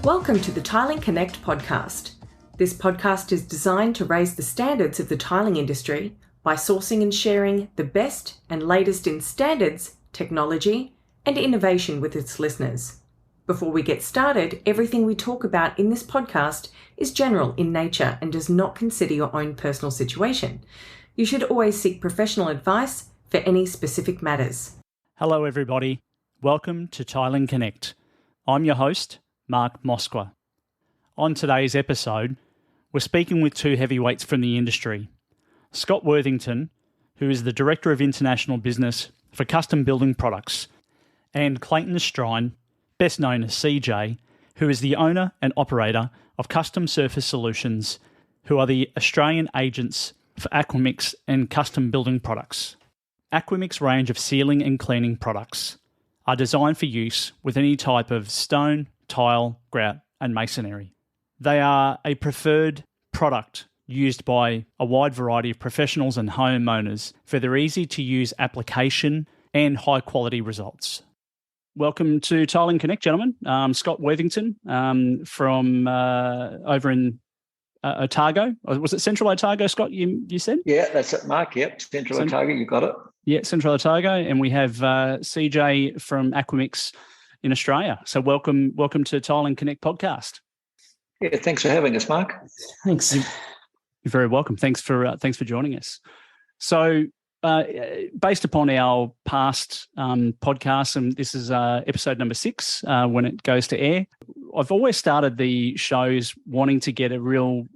Welcome to the tilingconnect podcast. This podcast is designed to raise the standards of the tiling industry by sourcing and sharing the best and latest in standards, technology, and innovation with its listeners. Before we get started, everything we talk about in this podcast is general in nature and does not consider your own personal situation. You should always seek professional advice for any specific matters. Hello everybody, welcome to tilingconnect. I'm your host, Mark Moskwa. On today's episode, we're speaking with two heavyweights from the industry. Scott Worthington, who is the Director of International Business for Custom Building Products, and Clayton Strine, best known as CJ, who is the owner and operator of Custom Surface Solutions, who are the Australian agents for Aquamix and Custom Building Products. Aquamix range of sealing and cleaning products are designed for use with any type of stone, tile, grout, and masonry. They are a preferred product used by a wide variety of professionals and homeowners for their easy-to-use application and high-quality results. Welcome to tilingconnect, gentlemen. Scott Worthington from over in Otago. Was it Central Otago, Scott, you said? Yeah, that's it, Mark. Yep, Central Otago, you got it. Yeah, Central Otago. And we have CJ from Aquamix in Australia. So welcome to tilingconnect podcast. Yeah, thanks for having us, Mark. Thanks. You're very welcome. Thanks for joining us. So, based upon our past podcasts, and this is episode number 6 when it goes to air, I've always started the shows wanting to get a real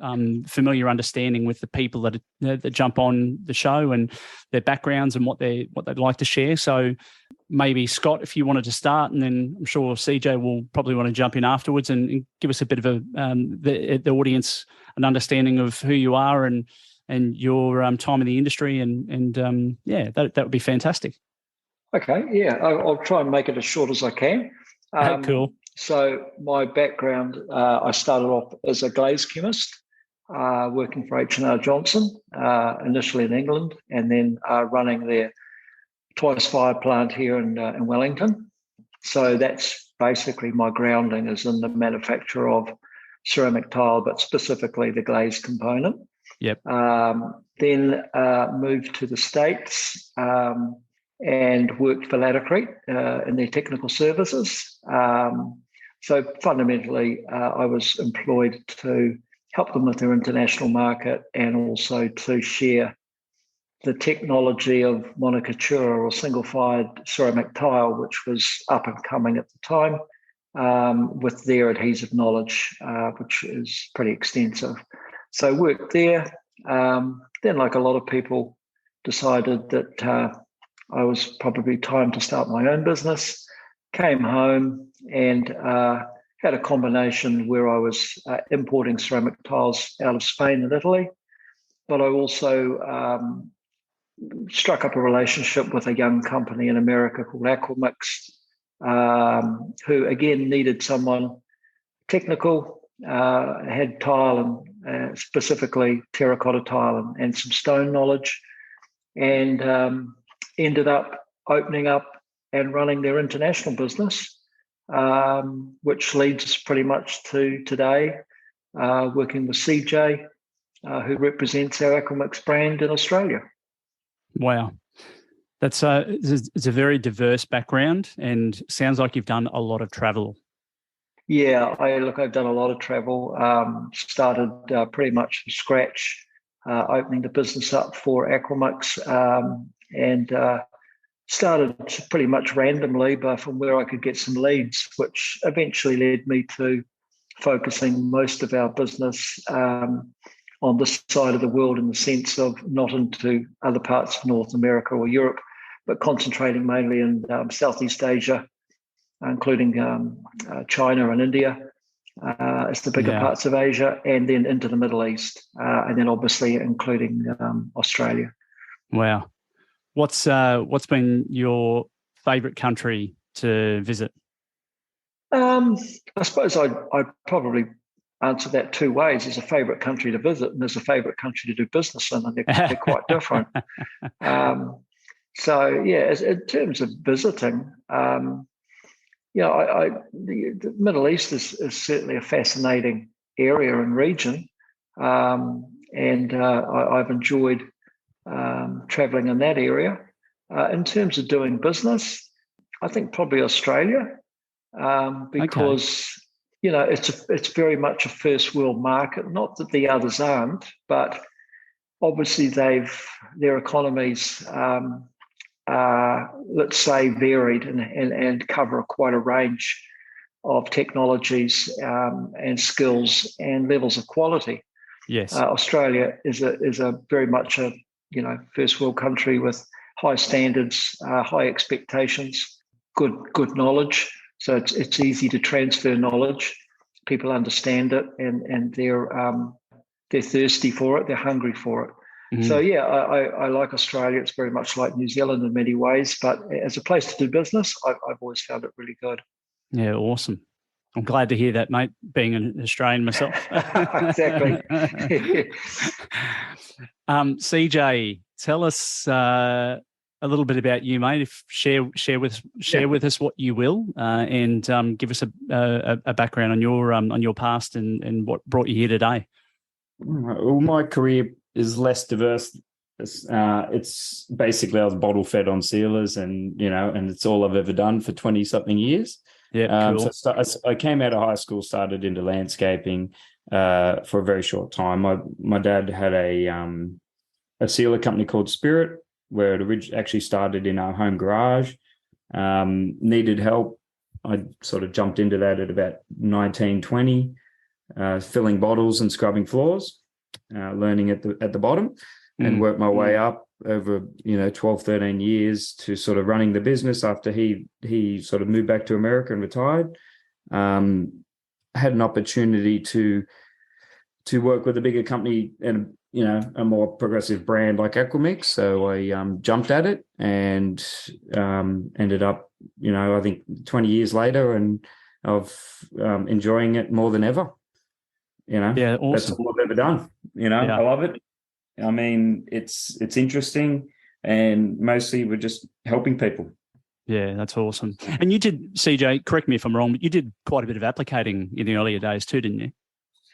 familiar understanding with the people that jump on the show and their backgrounds and what they'd like to share. So maybe Scott, if you wanted to start, and then I'm sure CJ will probably want to jump in afterwards and give us a bit of the audience an understanding of who you are and your time in the industry, and that would be fantastic. Okay, yeah, I'll try and make it as short as I can. Cool. So my background, I started off as a glaze chemist, working for H&R Johnson, initially in England, and then running their twice fire plant here in Wellington. So that's basically my grounding is in the manufacture of ceramic tile, but specifically the glaze component. Yep. Then moved to the States and worked for Laticrete in their technical services. So fundamentally, I was employed to help them with their international market and also to share the technology of monocultura or single-fired ceramic tile, which was up and coming at the time, with their adhesive knowledge, which is pretty extensive. So worked there. Then, like a lot of people, decided that I was probably time to start my own business. Came home and had a combination where I was importing ceramic tiles out of Spain and Italy, but I also struck up a relationship with a young company in America called Aquamix, who again needed someone technical, had tile and specifically terracotta tile and some stone knowledge, and ended up opening up and running their international business, which leads us pretty much to today, working with CJ, who represents our Aquamix brand in Australia. Wow. It's a very diverse background and sounds like you've done a lot of travel. Yeah, I've done a lot of travel, started pretty much from scratch, opening the business up for Aquamix, and started pretty much randomly, but from where I could get some leads, which eventually led me to focusing most of our business on this side of the world, in the sense of not into other parts of North America or Europe, but concentrating mainly in Southeast Asia, including China and India as the bigger parts of Asia, and then into the Middle East, and then obviously including Australia. Wow. What's been your favourite country to visit? I suppose I'd probably answer that two ways. There's a favourite country to visit and there's a favourite country to do business in, and they're quite different. So, yeah, in terms of visiting, the Middle East is certainly a fascinating area and region. I've enjoyed traveling in that area. In terms of doing business, I think probably Australia, because it's very much a first world market. Not that the others aren't, but obviously their economies let's say varied and cover quite a range of technologies and skills and levels of quality. Yes, Australia is a very much a first world country with high standards, high expectations, good knowledge. So it's easy to transfer knowledge. People understand it, and they're thirsty for it. They're hungry for it. Mm-hmm. So yeah, I like Australia. It's very much like New Zealand in many ways, but as a place to do business, I've always found it really good. Yeah, awesome. I'm glad to hear that, mate, being an Australian myself. Exactly. CJ, tell us a little bit about you, mate. Share with us what you will, and give us a background on your past and what brought you here today. Well, my career is less diverse. It's basically I was bottle fed on sealers, and it's all I've ever done for 20 something years. Yeah, cool. So I came out of high school, started into landscaping for a very short time. My dad had a sealer company called Spirit, where it actually started in our home garage. Needed help. I sort of jumped into that at about 19, 20, filling bottles and scrubbing floors, learning at the bottom, and worked my way up over 12, 13 years to sort of running the business after he sort of moved back to America and retired. Had an opportunity to work with a bigger company and a more progressive brand like Aqua. So I jumped at it and ended up I think 20 years later and of enjoying it more than ever. Yeah, awesome. That's all I've ever done. I love it. I mean, it's interesting, and mostly we're just helping people. Yeah, that's awesome. And you did, CJ, correct me if I'm wrong, but you did quite a bit of applicating in the earlier days too, didn't you?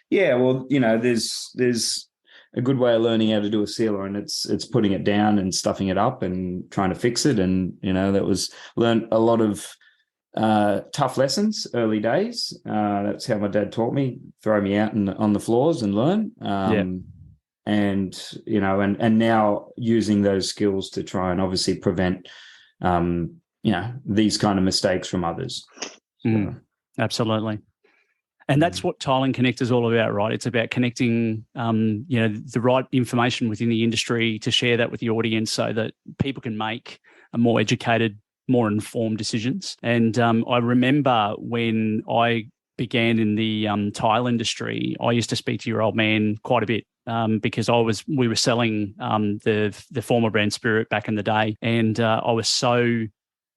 Yeah, well, there's a good way of learning how to do a sealer, and it's putting it down and stuffing it up and trying to fix it. And that was learned a lot of tough lessons early days. That's how my dad taught me: throw me out on the floors and learn. And now using those skills to try and obviously prevent these kind of mistakes from others. Absolutely. And that's what tilingconnect is all about, right? It's about connecting the right information within the industry to share that with the audience so that people can make a more educated, more informed decisions. And I remember when I began in the tile industry, I used to speak to your old man quite a bit because we were selling the former brand Spirit back in the day, and I was so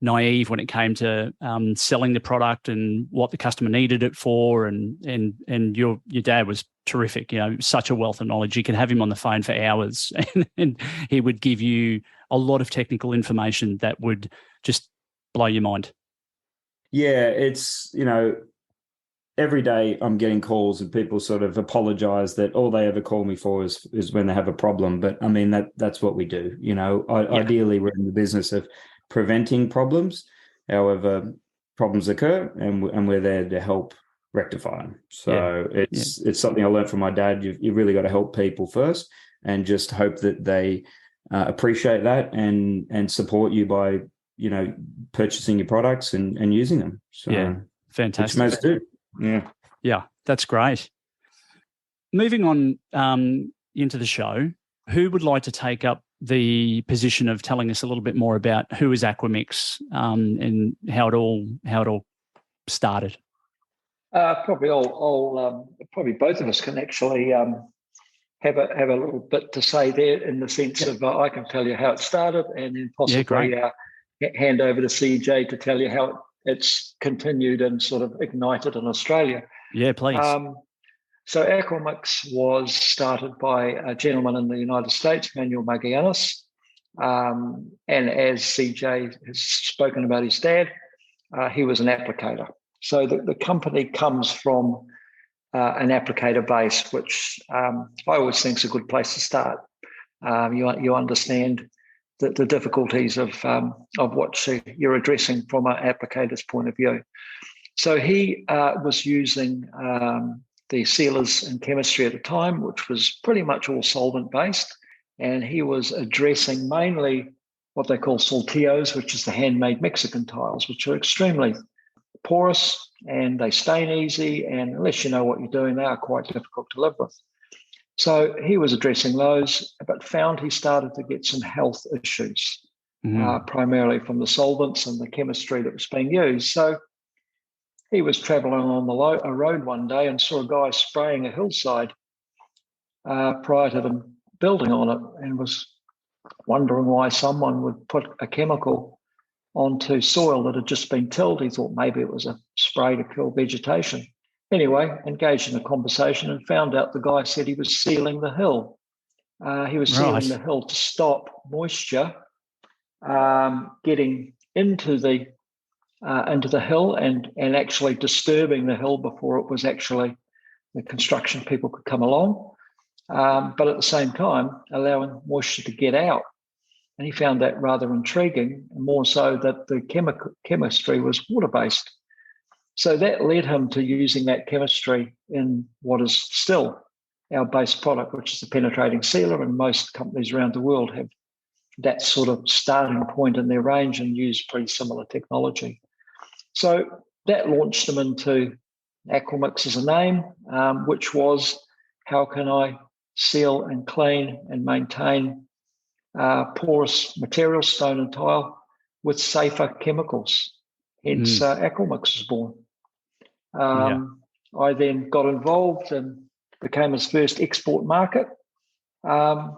naive when it came to selling the product and what the customer needed it for, and your dad was terrific. Such a wealth of knowledge. You could have him on the phone for hours, and he would give you a lot of technical information that would just blow your mind. Yeah, it's every day I'm getting calls and people sort of apologize that all they ever call me for is when they have a problem. But I mean, that's what we do. Ideally we're in the business of preventing problems. However, problems occur and we're there to help rectify them. So it's something I learned from my dad. You really got to help people first and just hope that they appreciate that and support you by, purchasing your products and using them. So fantastic. Which most do. Yeah, that's great. Moving on into the show, who would like to take up the position of telling us a little bit more about who is Aqua and how it all started? Probably probably both of us can actually have a little bit to say there, in the sense of I can tell you how it started, and then possibly hand over to CJ to tell you how it's continued and sort of ignited in Australia. Yeah, please. So Aquamix was started by a gentleman in the United States, Manuel Magallanes. And as CJ has spoken about his dad, he was an applicator. So the company comes from an applicator base, which I always think is a good place to start. You understand the difficulties of what you're addressing from an applicator's point of view. So he was using the sealers and chemistry at the time, which was pretty much all solvent-based, and he was addressing mainly what they call saltillos, which is the handmade Mexican tiles, which are extremely porous and they stain easy, and unless you know what you're doing, they are quite difficult to live with. So he was addressing those, but found he started to get some health issues, primarily from the solvents and the chemistry that was being used. So he was traveling on a road one day and saw a guy spraying a hillside prior to them building on it, and was wondering why someone would put a chemical onto soil that had just been tilled. He thought maybe it was a spray to kill vegetation. Anyway, engaged in a conversation and found out the guy said he was sealing the hill. He was sealing the hill to stop moisture getting into the hill and actually disturbing the hill before it was actually the construction people could come along. But at the same time, allowing moisture to get out. And he found that rather intriguing, more so that the chemistry was water-based. So that led him to using that chemistry in what is still our base product, which is the penetrating sealer, and most companies around the world have that sort of starting point in their range and use pretty similar technology. So that launched them into Aquamix as a name, which was, how can I seal and clean and maintain porous materials, stone and tile, with safer chemicals? Hence, Aquamix was born. I then got involved and became his first export market, and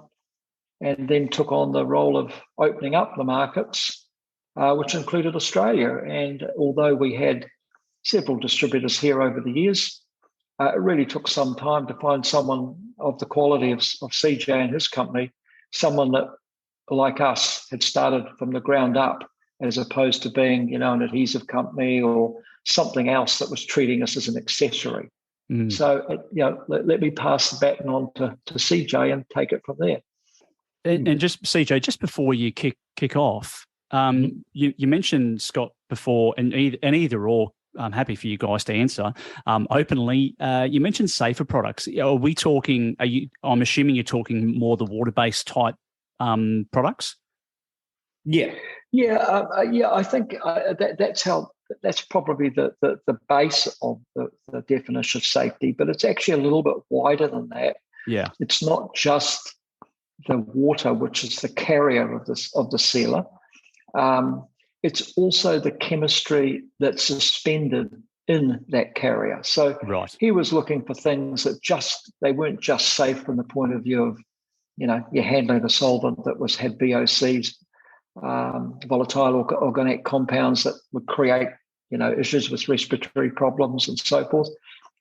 then took on the role of opening up the markets, which included Australia. And although we had several distributors here over the years, it really took some time to find someone of the quality of CJ and his company, someone that, like us, had started from the ground up, as opposed to being, an adhesive company or something else that was treating us as an accessory. So, let me pass the baton on to CJ and take it from there. And just CJ, just before you kick off, you mentioned, Scott, before, and either or, I'm happy for you guys to answer openly. You mentioned safer products. Are we talking? I'm assuming you're talking more the water-based type products. Yeah. I think that's probably the base of the definition of safety, but it's actually a little bit wider than that. Yeah, it's not just the water, which is the carrier of the sealer. It's also the chemistry that's suspended in that carrier. So he was looking for things that they weren't just safe from the point of view of, you're handling a solvent that had VOCs, volatile organic compounds that would create, issues with respiratory problems and so forth.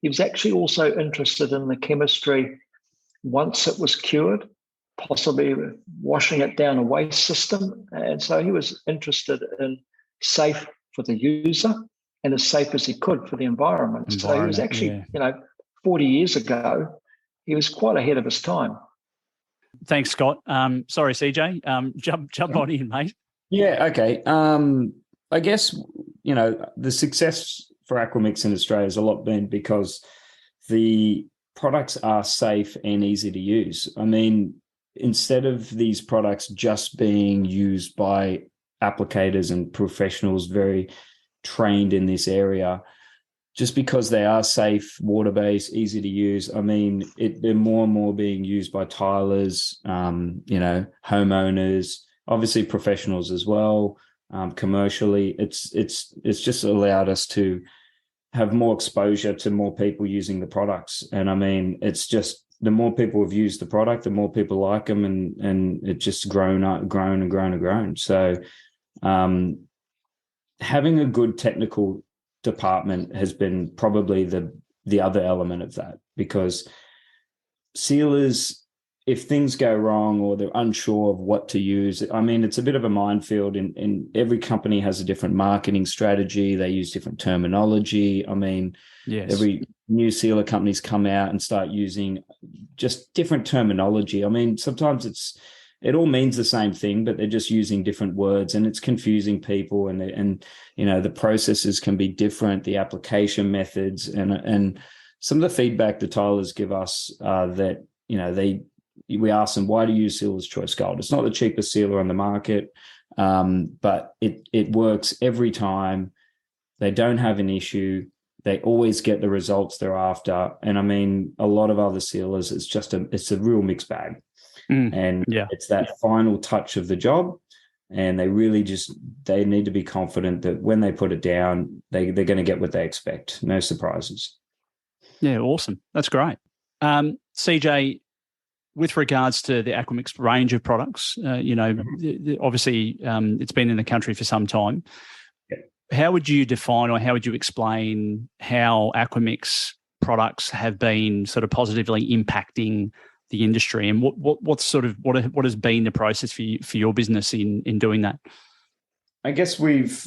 He was actually also interested in the chemistry once it was cured, possibly washing it down a waste system. And so he was interested in safe for the user and as safe as he could for the environment. So he was actually, 40 years ago, he was quite ahead of his time. Thanks, Scott. Sorry, CJ. Jump on in, mate. Yeah, okay. I guess, the success for Aquamix in Australia has a lot been because the products are safe and easy to use. I mean, instead of these products just being used by applicators and professionals very trained in this area, just because they are safe, water-based, easy to use, I mean, they're more and more being used by tilers, homeowners, obviously professionals as well, commercially. It's just allowed us to have more exposure to more people using the products. And I mean, it's just, the more people have used the product, the more people like them, and it just grown. So having a good technical department has been probably the other element of that, because sealers, if things go wrong or they're unsure of what to use, I mean, it's a bit of a minefield, and every company has a different marketing strategy. They use different terminology. I mean, Yes. Every new sealer companies come out and start using just different terminology. I mean, sometimes it all means the same thing, but they're just using different words, and it's confusing people. And the processes can be different, the application methods, and some of the feedback the tilers give us that we ask them, why do you use Sealer's Choice Gold? It's not the cheapest sealer on the market, but it works every time. They don't have an issue. They always get the results they're after. And I mean, a lot of other sealers, it's a real mixed bag. And it's that final touch of the job. And they really they need to be confident that when they put it down, they're going to get what they expect. No surprises. Yeah, awesome. That's great. CJ, with regards to the Aquamix range of products, obviously it's been in the country for some time. How would you define, or how would you explain how Aquamix products have been sort of positively impacting the industry, and what has been the process for your business in doing that? I guess we've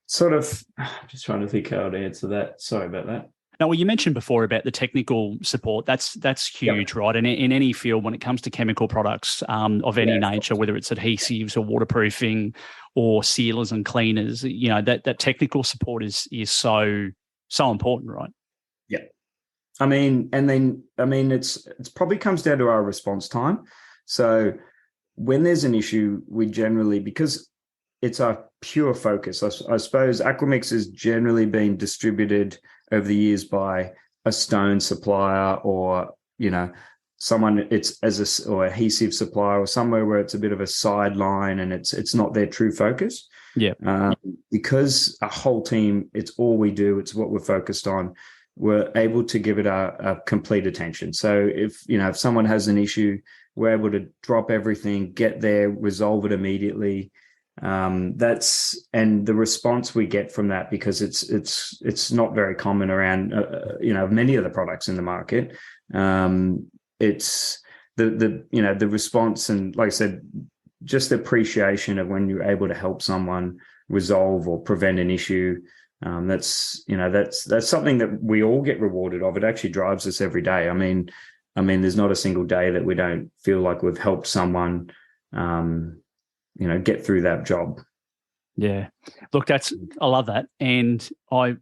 sort of, just trying to think how to answer that. Sorry about that. Now, well, you mentioned before about the technical support. That's huge, right? And in any field, when it comes to chemical products of any nature, whether it's adhesives or waterproofing or sealers and cleaners, that technical support is so important, right? Yeah. I mean, it's probably comes down to our response time. So when there's an issue, we generally, because it's our pure focus, I suppose Aquamix has generally been distributed over the years by a stone supplier, or someone or adhesive supplier, or somewhere where it's a bit of a sideline and it's not their true focus. Yeah. Because our whole team, it's all we do, it's what we're focused on. We're able to give it a complete attention. So if someone has an issue, we're able to drop everything, get there, resolve it immediately. And the response we get from that, because it's not very common around many of the products in the market. It's the response, and like I said, just the appreciation of when you're able to help someone resolve or prevent an issue. That's something that we all get rewarded of. It actually drives us every day. I mean, there's not a single day that we don't feel like we've helped someone get through that job. Yeah, look, I love that, and I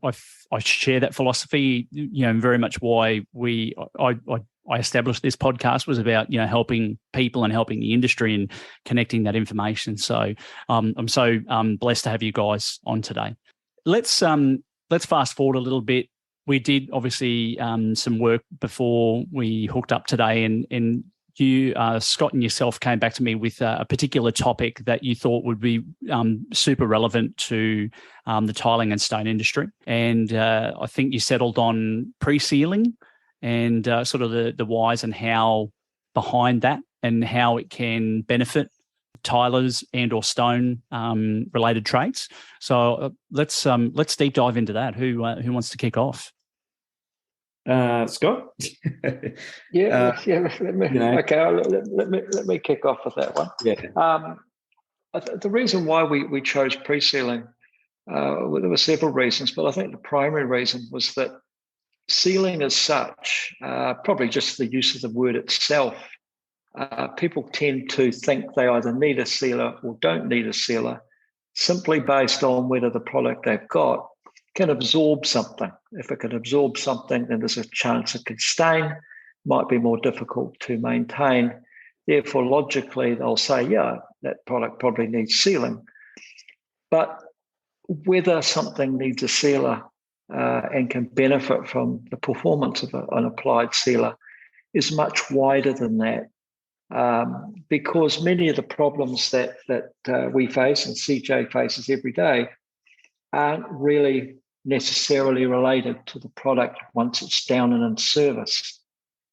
share that philosophy. Very much why I established this podcast was about helping people and helping the industry and connecting that information. So I'm so blessed to have you guys on today. Let's fast forward a little bit. We did obviously some work before we hooked up today, and you, Scott, and yourself came back to me with a particular topic that you thought would be super relevant to the tiling and stone industry. And I think you settled on pre-sealing and sort of the whys and how behind that, and how it can benefit tilers and or stone related trades. So let's deep dive into that. Who wants to kick off? Scott? Yeah. Let me kick off with that one. Yeah. The reason why we chose pre-sealing, there were several reasons, but I think the primary reason was that sealing as such, probably just the use of the word itself, people tend to think they either need a sealer or don't need a sealer, simply based on whether the product they've got can absorb something. If it can absorb something, then there's a chance it could stain, might be more difficult to maintain. Therefore, logically, they'll say, yeah, that product probably needs sealing. But whether something needs a sealer and can benefit from the performance of an applied sealer is much wider than that. Because many of the problems that we face and CJ faces every day aren't really necessarily related to the product once it's down and in service.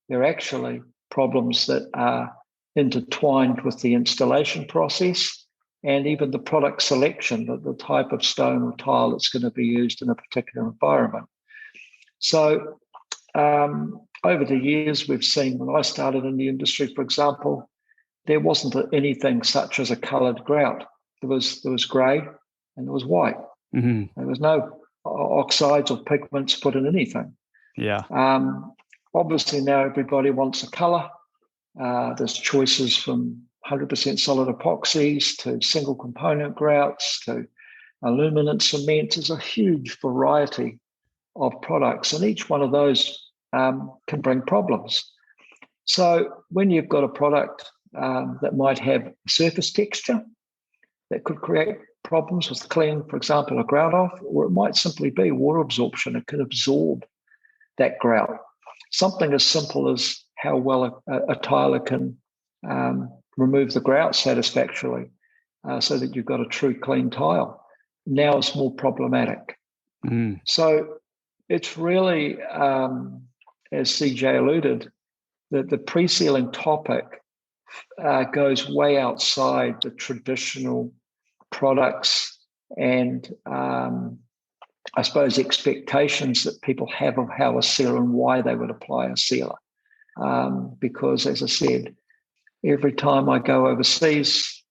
They're actually problems that are intertwined with the installation process and even the product selection, the type of stone or tile that's going to be used in a particular environment. So over the years, we've seen, when I started in the industry, for example, there wasn't anything such as a coloured grout. There was grey and there was white. Mm-hmm. There was no oxides or pigments put in anything. Yeah. Obviously, now everybody wants a colour. There's choices from 100% solid epoxies to single component grouts to aluminum cement. There's a huge variety of products, and each one of those can bring problems. So when you've got a product that might have surface texture that could create problems with cleaning, for example, a grout off, or it might simply be water absorption. It can absorb that grout. Something as simple as how well a tiler can remove the grout satisfactorily so that you've got a true clean tile. Now it's more problematic. Mm. So it's really, as CJ alluded, that the pre-sealing topic goes way outside the traditional products and I suppose expectations that people have of how a sealer and why they would apply a sealer. Because as I said, every time I go overseas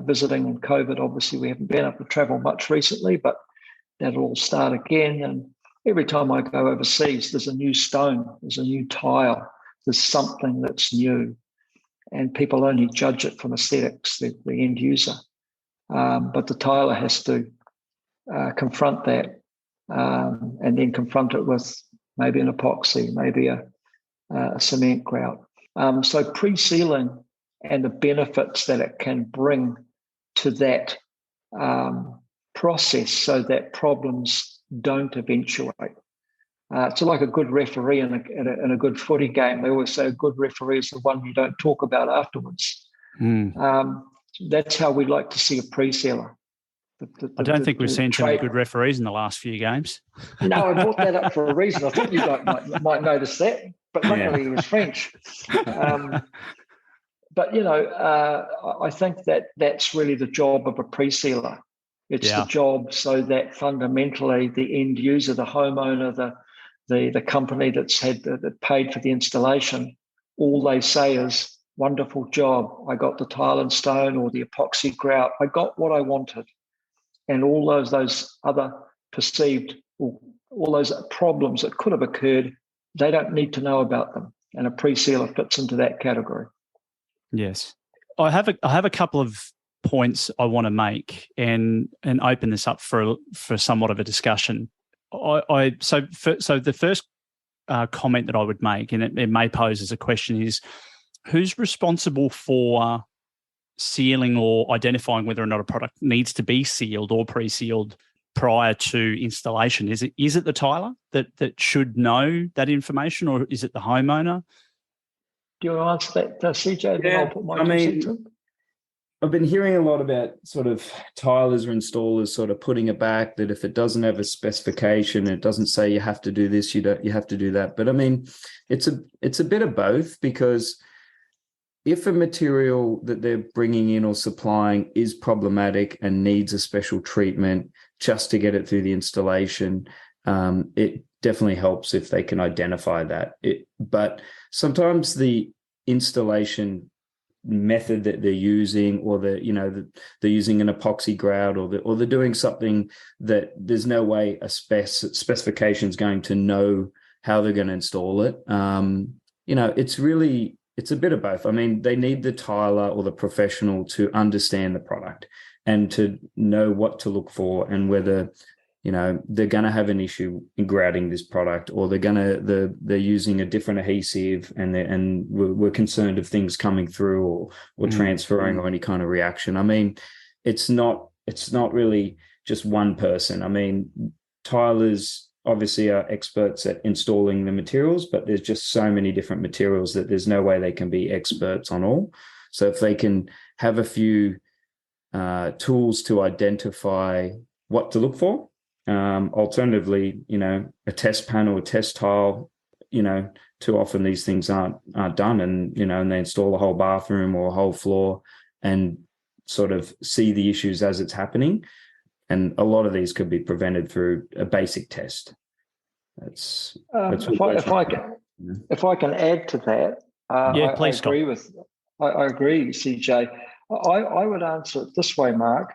visiting in COVID, obviously we haven't been able to travel much recently, but that'll all start again. And every time I go overseas, there's a new stone, there's a new tile, there's something that's new. And people only judge it from aesthetics, the end user. But the tiler has to confront that and then confront it with maybe an epoxy, maybe a cement grout. So pre-sealing and the benefits that it can bring to that process so that problems don't eventuate. It's like a good referee in a good footy game. They always say a good referee is the one you don't talk about afterwards. That's how we like to see a pre-sealer. I don't think we've seen too many good referees in the last few games. No, I brought that up for a reason. I thought you guys might notice that, but luckily he was French. But, I think that's really the job of a pre-sealer. It's the job so that fundamentally the end user, the homeowner, the company that paid for the installation, all they say is, wonderful job. I got the tile and stone or the epoxy grout. I got what I wanted. And all those other perceived, all those problems that could have occurred, they don't need to know about them. And a pre-sealer fits into that category. Yes. I have a couple of points I want to make and open this up for somewhat of a discussion. So the first comment that I would make, and it may pose as a question, is who's responsible for sealing or identifying whether or not a product needs to be sealed or pre-sealed prior to installation? Is it the tiler that should know that information, or is it the homeowner? Do you want to answer that, CJ? Then I'll put my I've been hearing a lot about sort of tilers or installers sort of putting it back, that if it doesn't have a specification, it doesn't say you have to do this, you have to do that. But I mean, it's a bit of both, because if a material that they're bringing in or supplying is problematic and needs a special treatment just to get it through the installation, it definitely helps if they can identify that. But sometimes the installation method that they're using, or they're using an epoxy grout, or they're doing something that there's no way a specification is going to know how they're going to install it. It's a bit of both. I mean, they need the tiler or the professional to understand the product and to know what to look for, and whether they're going to have an issue in grouting this product, or they're using a different adhesive, and we're concerned of things coming through or transferring or any kind of reaction. I mean, it's not really just one person. I mean, tilers obviously are experts at installing the materials, but there's just so many different materials that there's no way they can be experts on all. So if they can have a few tools to identify what to look for, alternatively, a test panel, a test tile, too often these things aren't done, and they install a whole bathroom or a whole floor, and sort of see the issues as it's happening. And a lot of these could be prevented through a basic test. That's if I can add to that, please, I agree, CJ. I would answer it this way, Mark.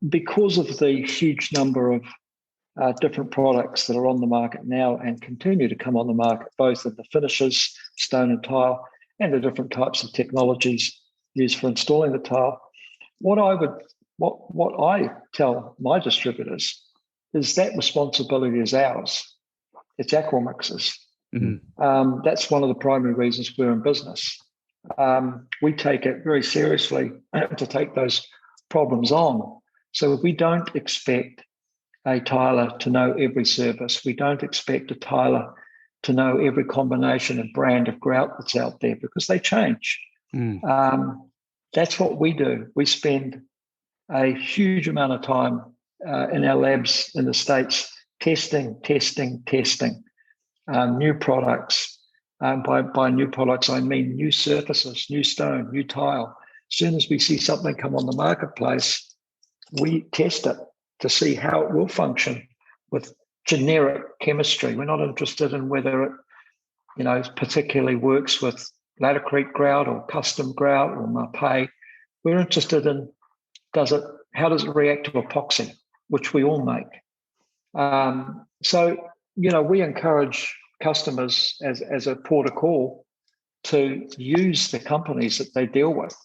Because of the huge number of different products that are on the market now and continue to come on the market, both in the finishes, stone and tile, and the different types of technologies used for installing the tile, what I tell my distributors is that responsibility is ours. It's Aqua mixers. Mm-hmm. That's one of the primary reasons we're in business. We take it very seriously to take those problems on. So we don't expect a tiler to know every service. We don't expect a tiler to know every combination and brand of grout that's out there, because they change. That's what we do. We spend a huge amount of time in our labs in the States testing new products. By new products, I mean new surfaces, new stone, new tile. As soon as we see something come on the marketplace, we test it to see how it will function with generic chemistry. We're not interested in whether it, particularly works with laticrete grout or custom grout or Marpay. We're interested in how does it react to epoxy, which we all make. So we encourage customers as a port of call to use the companies that they deal with.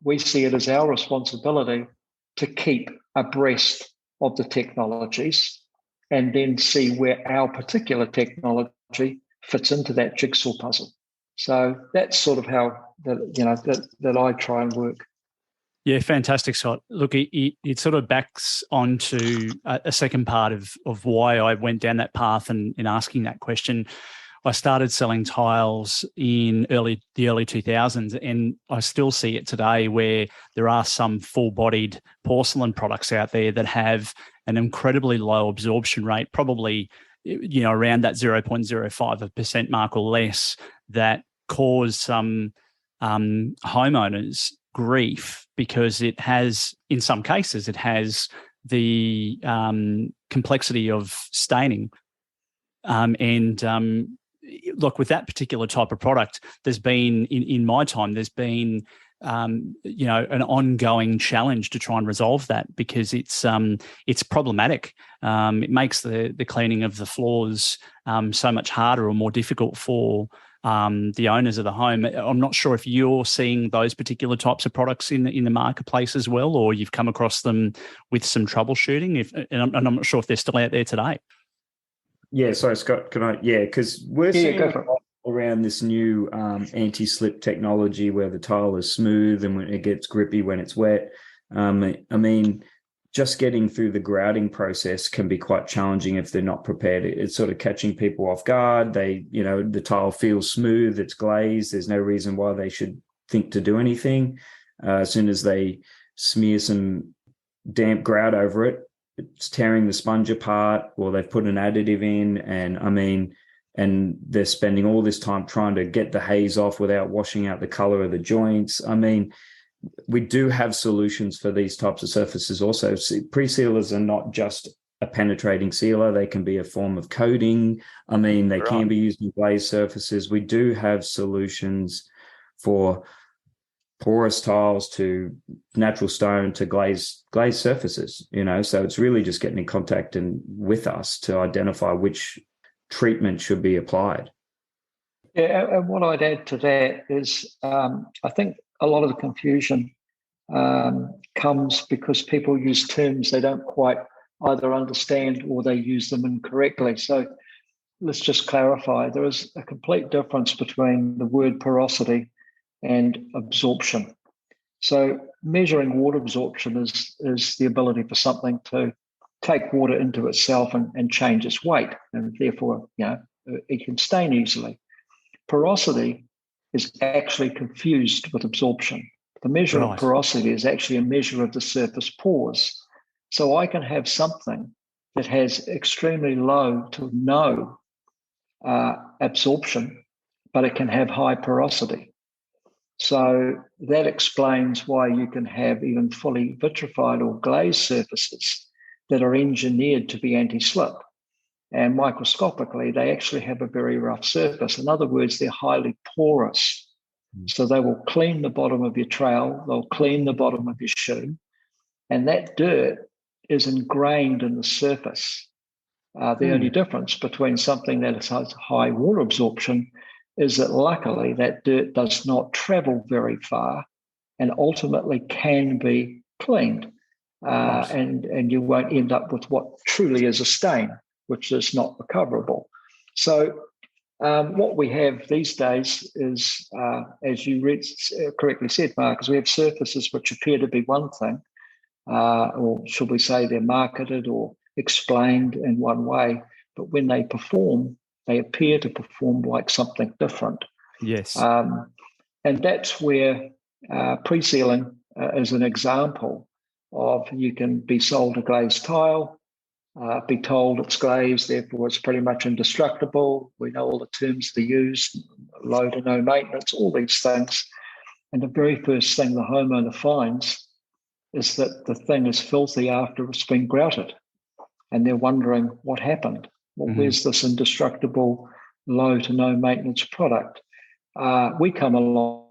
We see it as our responsibility to keep abreast of the technologies and then see where our particular technology fits into that jigsaw puzzle. So that's sort of how that I try and work. Yeah, fantastic, Scott. Look, it sort of backs onto a second part of why I went down that path and in asking that question. I started selling tiles in the early 2000s, and I still see it today where there are some full-bodied porcelain products out there that have an incredibly low absorption rate, probably around that 0.05% mark or less, that cause some homeowners grief because it has, in some cases, the complexity of staining. Look, with that particular type of product, there's been, in my time, there's been, an ongoing challenge to try and resolve that because it's problematic. It makes the cleaning of the floors so much harder or more difficult for the owners of the home. I'm not sure if you're seeing those particular types of products in the marketplace as well, or you've come across them with some troubleshooting. And I'm not sure if they're still out there today. Yeah, sorry, Scott, can I? Yeah, because we're seeing around this new anti-slip technology where the tile is smooth and when it gets grippy when it's wet. Just getting through the grouting process can be quite challenging if they're not prepared. It's sort of catching people off guard. The tile feels smooth, it's glazed. There's no reason why they should think to do anything. As soon as they smear some damp grout over it, it's tearing the sponge apart, or they've put an additive in, and they're spending all this time trying to get the haze off without washing out the color of the joints. We do have solutions for these types of surfaces also. Pre-sealers are not just a penetrating sealer. They can be a form of coating. They can be used in glazed surfaces. We do have solutions for porous tiles to natural stone to glazed surfaces, so it's really just getting in contact and with us to identify which treatment should be applied. Yeah, and what I'd add to that is I think a lot of the confusion comes because people use terms they don't quite either understand or they use them incorrectly. So let's just clarify. There is a complete difference between the word porosity and absorption. So measuring water absorption is the ability for something to take water into itself and change its weight, and therefore, it can stain easily. Porosity is actually confused with absorption. The measure of porosity is actually a measure of the surface pores. So I can have something that has extremely low to no absorption, but it can have high porosity. So that explains why you can have even fully vitrified or glazed surfaces that are engineered to be anti-slip. And microscopically, they actually have a very rough surface. In other words, they're highly porous. So they will clean the bottom of your trail, they'll clean the bottom of your shoe, and that dirt is ingrained in the surface. The only difference between something that has high water absorption is that luckily that dirt does not travel very far and ultimately can be cleaned. And you won't end up with what truly is a stain, which is not recoverable. So what we have these days is, as you correctly said, Mark, is we have surfaces which appear to be one thing, or should we say they're marketed or explained in one way, but when they perform, they appear to perform like something different. Yes. And that's where pre-sealing is an example of you can be sold a glazed tile, be told it's glazed, therefore it's pretty much indestructible. We know all the terms they use, low to no maintenance, all these things. And the very first thing the homeowner finds is that the thing is filthy after it's been grouted. And they're wondering what happened. Well, where's this indestructible, low to no maintenance product? We come along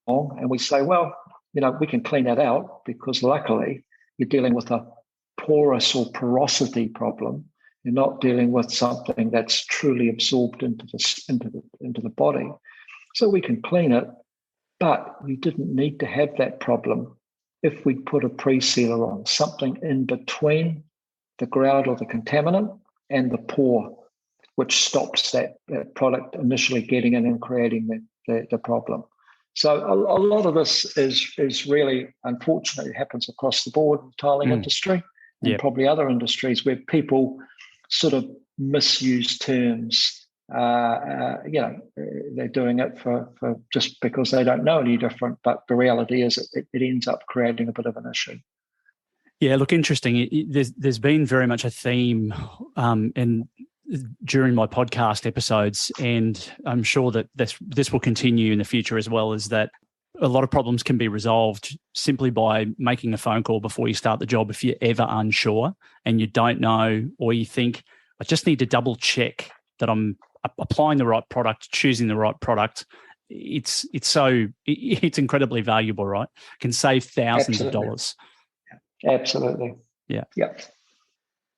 and we say, well, we can clean that out because luckily you're dealing with a porous or porosity problem. You're not dealing with something that's truly absorbed into the body. So we can clean it, but you didn't need to have that problem if we put a pre-sealer on, something in between the grout or the contaminant and the pore, which stops that product initially getting in and creating the problem. So a lot of this is really unfortunate. It happens across the board in the tiling industry and probably other industries where people sort of misuse terms. They're doing it for just because they don't know any different. But the reality is it ends up creating a bit of an issue. Yeah, look, interesting. There's been very much a theme and during my podcast episodes, and I'm sure that this will continue in the future as well, is that a lot of problems can be resolved simply by making a phone call before you start the job if you're ever unsure and you don't know, or you think, I just need to double check that I'm applying the right product, choosing the right product. It's incredibly valuable, right? It can save thousands of dollars. Absolutely. Yeah. Yep.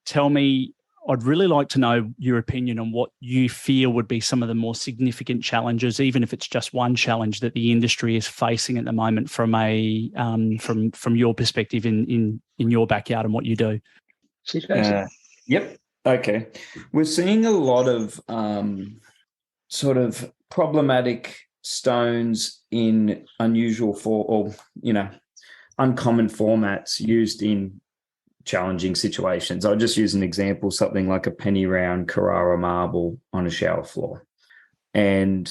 Tell me, I'd really like to know your opinion on what you feel would be some of the more significant challenges, even if it's just one challenge that the industry is facing at the moment from from your perspective in your backyard and what you do. Yep. Okay. We're seeing a lot of sort of problematic stones in unusual uncommon formats used in challenging situations. I'll just use an example, something like a penny round Carrara marble on a shower floor. And,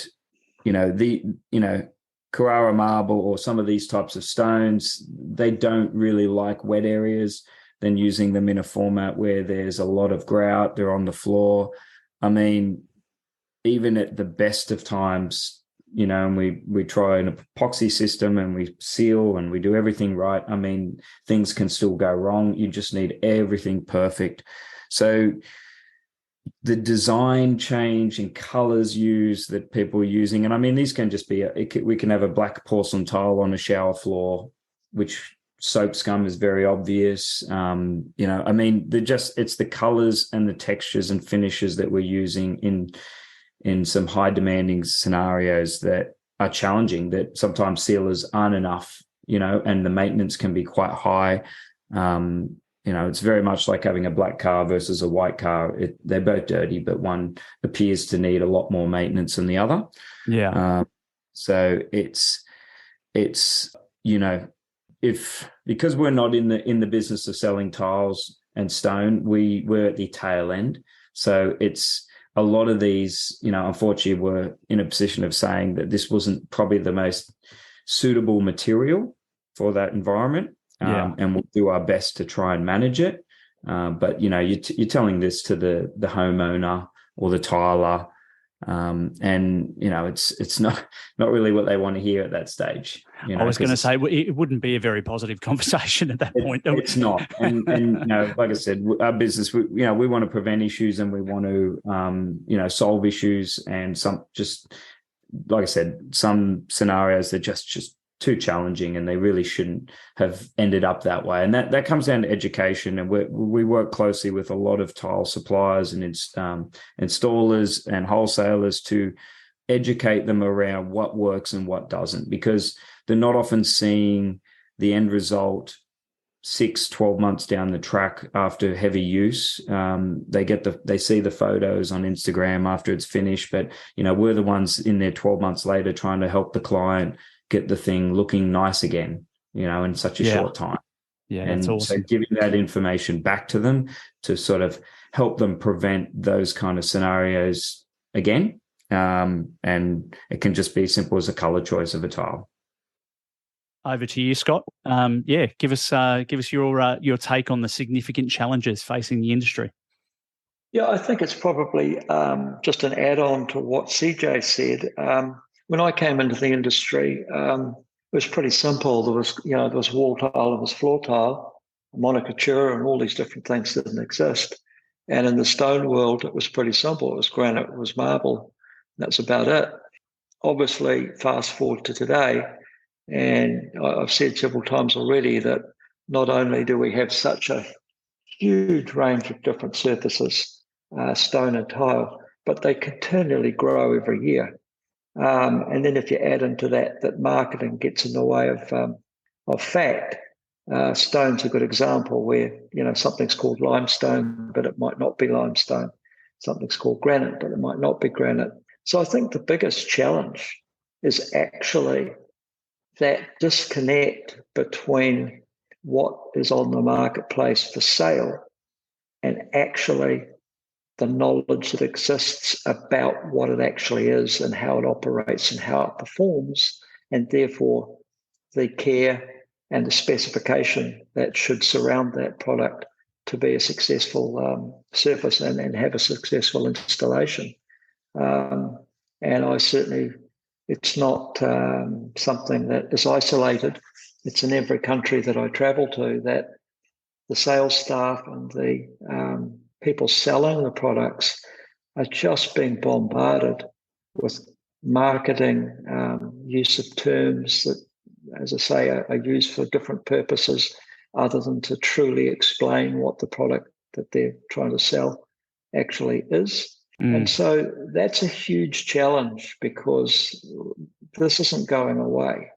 Carrara marble or some of these types of stones, they don't really like wet areas. Then using them in a format where there's a lot of grout, they're on the floor. I mean, even at the best of times, and we try an epoxy system and we seal and we do everything right. I mean, things can still go wrong. You just need everything perfect. So the design change in colors used that people are using, and I mean, these can just be, we can have a black porcelain tile on a shower floor, which soap scum is very obvious. It's the colors and the textures and finishes that we're using in some high demanding scenarios that are challenging, that sometimes sealers aren't enough, and the maintenance can be quite high. It's very much like having a black car versus a white car. They're both dirty, but one appears to need a lot more maintenance than the other. Yeah. So it's because we're not in the business of selling tiles and stone, we're at the tail end. So it's a lot of these, unfortunately, were in a position of saying that this wasn't probably the most suitable material for that environment. And we'll do our best to try and manage it. But, you're telling this to the homeowner or the tiler, And it's not really what they want to hear at that stage. I was going to say it wouldn't be a very positive conversation at that point. It's not, and like I said, our business, we want to prevent issues, and we want to solve issues, and some, just like I said, some scenarios that just too challenging, and they really shouldn't have ended up that way. And that comes down to education, and we work closely with a lot of tile suppliers and installers and wholesalers to educate them around what works and what doesn't, because they're not often seeing the end result 6-12 months down the track after heavy use. They see the photos on Instagram after it's finished, but we're the ones in there 12 months later trying to help the client get the thing looking nice again, in such a short time. Yeah, and that's awesome. So giving that information back to them to sort of help them prevent those kind of scenarios again. And it can just be as simple as a color choice of a tile. Over to you, Scott. Give us your take on the significant challenges facing the industry. Yeah, I think it's probably just an add-on to what CJ said. When I came into the industry, it was pretty simple. There was wall tile, there was floor tile, monoculture, and all these different things didn't exist. And in the stone world, it was pretty simple. It was granite, it was marble. That's about it. Obviously, fast forward to today, and I've said several times already that not only do we have such a huge range of different surfaces, stone and tile, but they continually grow every year. And then if you add into that marketing gets in the way of fact, stone's a good example where, something's called limestone, but it might not be limestone. Something's called granite, but it might not be granite. So I think the biggest challenge is actually that disconnect between what is on the marketplace for sale and actually the knowledge that exists about what it actually is and how it operates and how it performs, and therefore the care and the specification that should surround that product to be a successful surface and have a successful installation. And I certainly, it's not something that is isolated. It's in every country that I travel to, that the sales staff and the people selling the products are just being bombarded with marketing, use of terms that, as I say, are used for different purposes other than to truly explain what the product that they're trying to sell actually is. And so that's a huge challenge, because this isn't going away.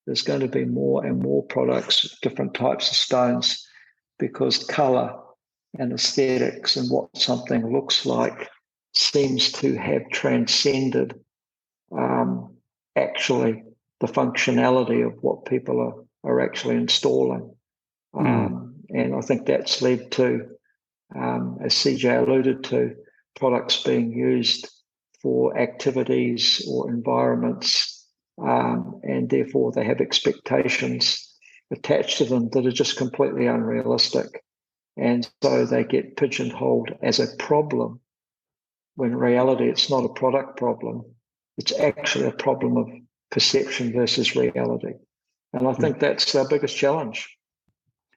There's going to be more and more products, different types of stones, because color and aesthetics and what something looks like seems to have transcended actually the functionality of what people are actually installing. And I think that's led to, as CJ alluded to, products being used for activities or environments, and therefore they have expectations attached to them that are just completely unrealistic. And so they get pigeonholed as a problem, when in reality it's not a product problem. It's actually a problem of perception versus reality. And I think that's our biggest challenge.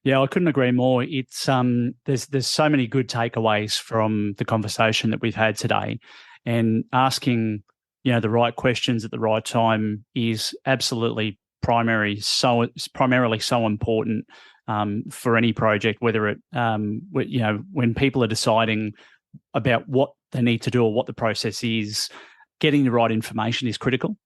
Yeah, I couldn't agree more. It's there's so many good takeaways from the conversation that we've had today, and asking the right questions at the right time is absolutely primarily so important for any project. Whether it when people are deciding about what they need to do or what the process is, getting the right information is critical.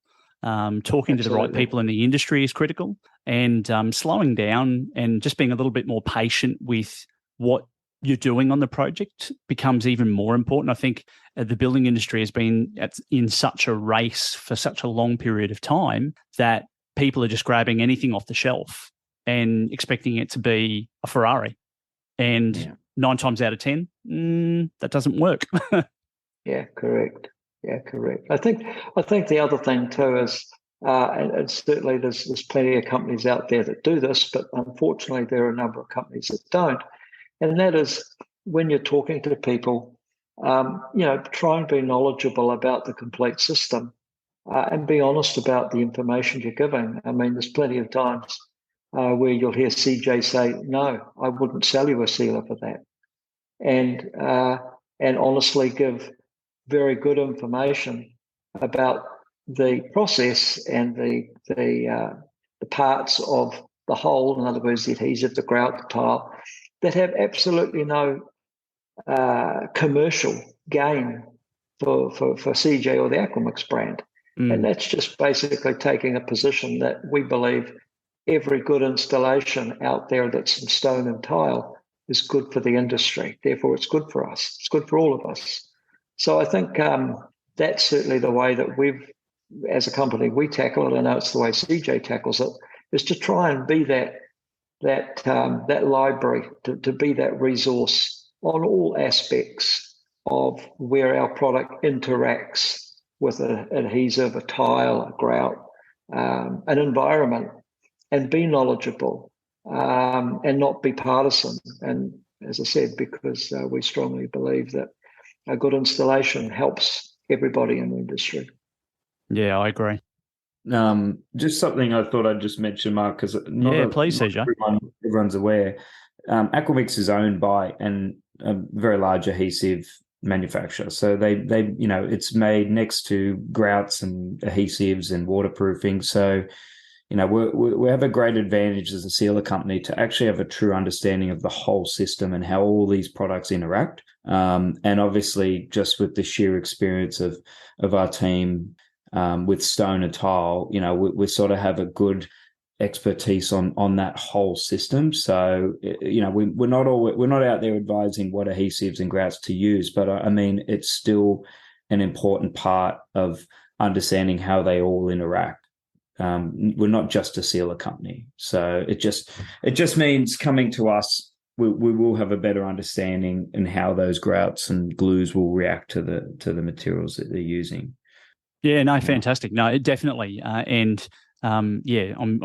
Talking to the right people in the industry is critical, and slowing down and just being a little bit more patient with what you're doing on the project becomes even more important. I think the building industry has been in such a race for such a long period of time that people are just grabbing anything off the shelf and expecting it to be a Ferrari. And 9 times out of 10, that doesn't work. Yeah, correct. Yeah, correct. I think the other thing too is, and certainly there's plenty of companies out there that do this, but unfortunately there are a number of companies that don't. And that is, when you're talking to people, try and be knowledgeable about the complete system and be honest about the information you're giving. I mean, there's plenty of times where you'll hear CJ say, "No, I wouldn't sell you a sealer for that," and honestly give very good information about the process and the parts of the whole, in other words, the adhesive, the grout, the tile, that have absolutely no commercial gain for CJ or the Aquamix brand. And that's just basically taking a position that we believe every good installation out there that's in stone and tile is good for the industry. Therefore, it's good for us. It's good for all of us. So I think that's certainly the way that as a company, we tackle it. I know it's the way CJ tackles it, is to try and be that library, to be that resource on all aspects of where our product interacts with an adhesive, a tile, a grout, an environment, and be knowledgeable and not be partisan. And as I said, because we strongly believe that a good installation helps everybody in the industry. Yeah, I agree. Just something I thought I'd just mention, Mark, because please, CJ. Everyone's aware. Aquamix is owned by a very large adhesive manufacturer, so they it's made next to grouts and adhesives and waterproofing. So we have a great advantage as a sealer company to actually have a true understanding of the whole system and how all these products interact. And obviously, just with the sheer experience of our team with stone and tile, we sort of have a good expertise on that whole system. So we're not out there advising what adhesives and grouts to use, but I mean it's still an important part of understanding how they all interact. We're not just a sealer company, so it just means coming to us, we will have a better understanding in how those grouts and glues will react to the materials that they're using. Yeah, no, fantastic. No, definitely. I'm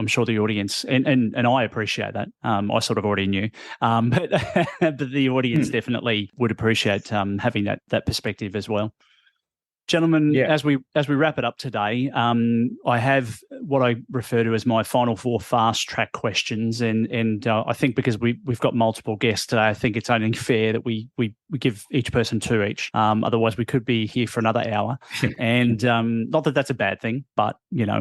sure the audience and I appreciate that. I sort of already knew, but the audience definitely would appreciate having that perspective as well. Gentlemen, as we wrap it up today, I have what I refer to as my final 4 fast track questions, and I think because we've got multiple guests today, I think it's only fair that we give each person 2 each. Otherwise, we could be here for another hour, and not that that's a bad thing, but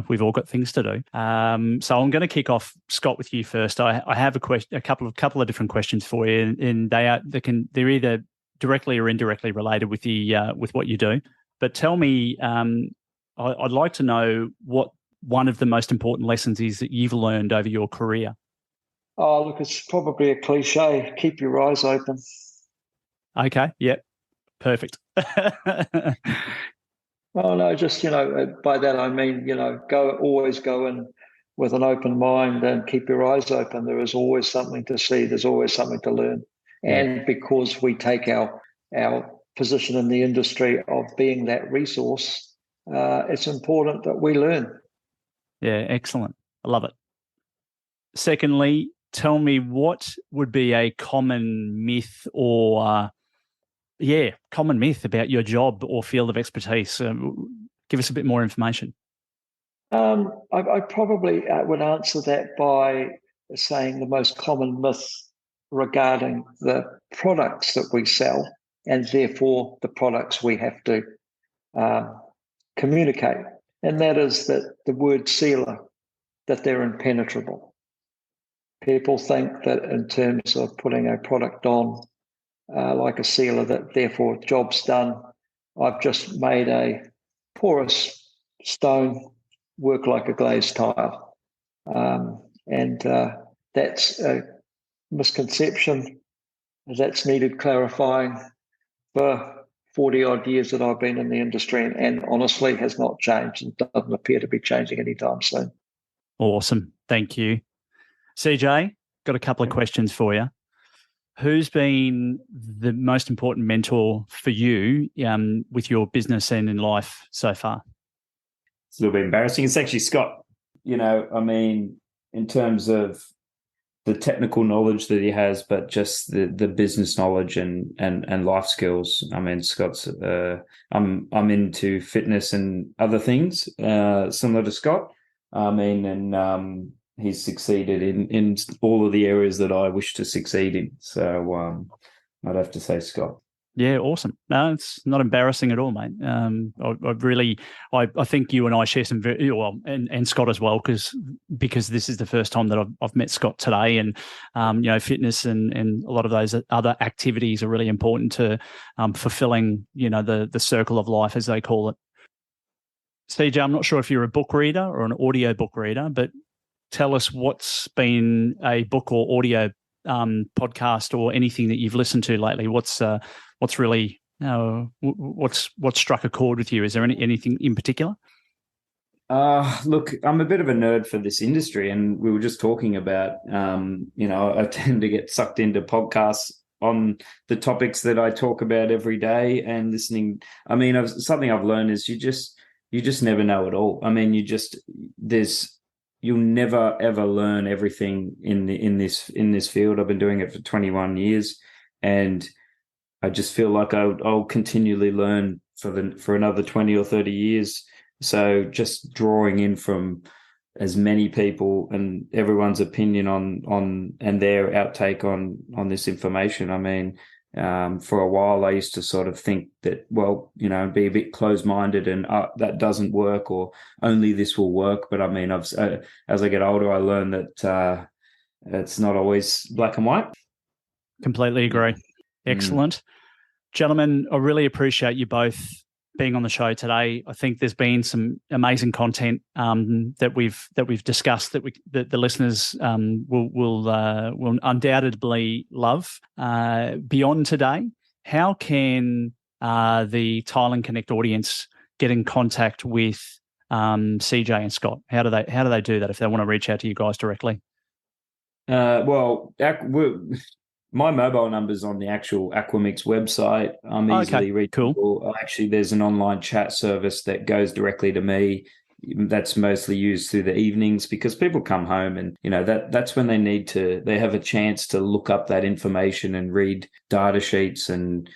we've all got things to do. So I'm going to kick off, Scott, with you first. I have a couple of different questions for you, and they're either directly or indirectly related with with what you do. But tell me, I'd like to know what one of the most important lessons is that you've learned over your career. Oh, look, it's probably a cliche. Keep your eyes open. Okay. Yep. Perfect. Oh, no, just, by that I mean, always go in with an open mind and keep your eyes open. There is always something to see. There's always something to learn. Yeah. And because we take our position in the industry of being that resource, it's important that we learn. Yeah, excellent. I love it. Secondly, tell me what would be a common myth about your job or field of expertise. Give us a bit more information. I probably would answer that by saying the most common myth regarding the products that we sell, and therefore the products we have to communicate. And that is that the word sealer, that they're impenetrable. People think that in terms of putting a product on like a sealer, that therefore job's done. I've just made a porous stone work like a glazed tile. And that's a misconception that's needed clarifying for 40 odd years that I've been in the industry, and honestly has not changed and doesn't appear to be changing anytime soon. Awesome. Thank you. CJ, got a couple of questions for you. Who's been the most important mentor for you with your business and in life so far? It's a little bit embarrassing. It's actually Scott. In terms of the technical knowledge that he has, but just the business knowledge and life skills. I mean, Scott's I'm into fitness and other things similar to Scott. I mean, and he's succeeded in all of the areas that I wish to succeed in. So I'd have to say Scott. Yeah, awesome. No, it's not embarrassing at all, mate. I think you and I share some very well, and Scott as well, because this is the first time that I've met Scott today, and fitness and a lot of those other activities are really important to fulfilling, the circle of life, as they call it. CJ, I'm not sure if you're a book reader or an audio book reader, but tell us what's been a book or audio podcast or anything that you've listened to lately. What's really what's struck a chord with you? Is there anything in particular? Look, I'm a bit of a nerd for this industry, and we were just talking about I tend to get sucked into podcasts on the topics that I talk about every day, and listening. I mean, something I've learned is you just never know it all. I mean, you'll never ever learn everything in this field. I've been doing it for 21 years, and I just feel like I'll continually learn for another 20 or 30 years. So just drawing in from as many people and everyone's opinion on and their outtake on this information. I mean, for a while I used to sort of think that, be a bit closed-minded and that doesn't work, or only this will work. But I mean, as I get older, I learn that it's not always black and white. Completely agree. Excellent. Gentlemen, I really appreciate you both being on the show today. I think there's been some amazing content that we've discussed that the listeners will undoubtedly love. Beyond today, how can the Tiling Connect audience get in contact with CJ and Scott? How do they do that if they want to reach out to you guys directly? My mobile number's on the actual Aquamix website. I'm easily reachable. Cool. Actually, there's an online chat service that goes directly to me. That's mostly used through the evenings because people come home and, that's when they have a chance to look up that information and read data sheets and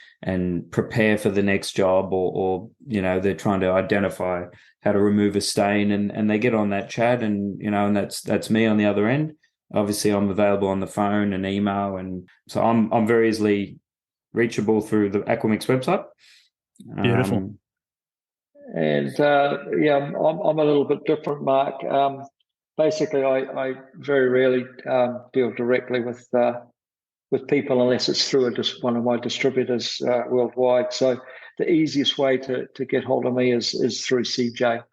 prepare for the next job or they're trying to identify how to remove a stain and they get on that chat and that's me on the other end. Obviously, I'm available on the phone and email, and so I'm very easily reachable through the Aquamix website. Beautiful. I'm a little bit different, Mark. Basically, I very rarely deal directly with people unless it's through one of my distributors worldwide. So the easiest way to get hold of me is through CJ.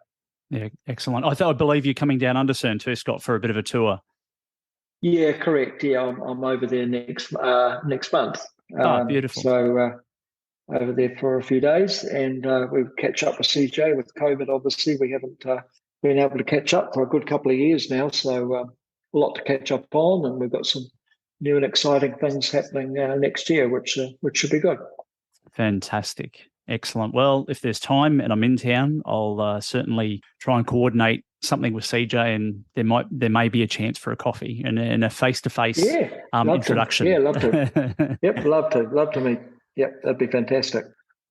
Yeah, excellent. I believe you're coming down under soon too, Scott, for a bit of a tour. Yeah, correct. Yeah, I'm over there next month. Beautiful. So over there for a few days, and we'll catch up with CJ. With COVID, obviously, we haven't been able to catch up for a good couple of years now. So a lot to catch up on, and we've got some new and exciting things happening next year, which should be good. Fantastic. Excellent. Well, if there's time and I'm in town, I'll certainly try and coordinate something with CJ, and there may be a chance for a coffee and a face-to-face introduction. Love to. Yep, love to meet. Yep, that'd be fantastic.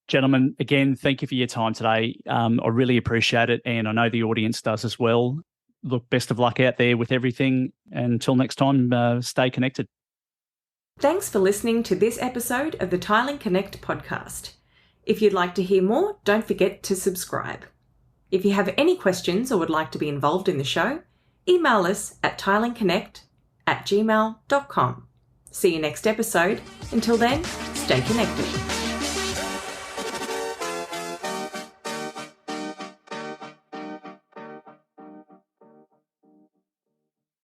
Gentlemen, again, thank you for your time today. I really appreciate it, and I know the audience does as well. Look, best of luck out there with everything. Until next time, stay connected. Thanks for listening to this episode of the Tiling Connect podcast. If you'd like to hear more, don't forget to subscribe. If you have any questions or would like to be involved in the show, email us at tilingconnect@gmail.com. See you next episode. Until then, stay connected.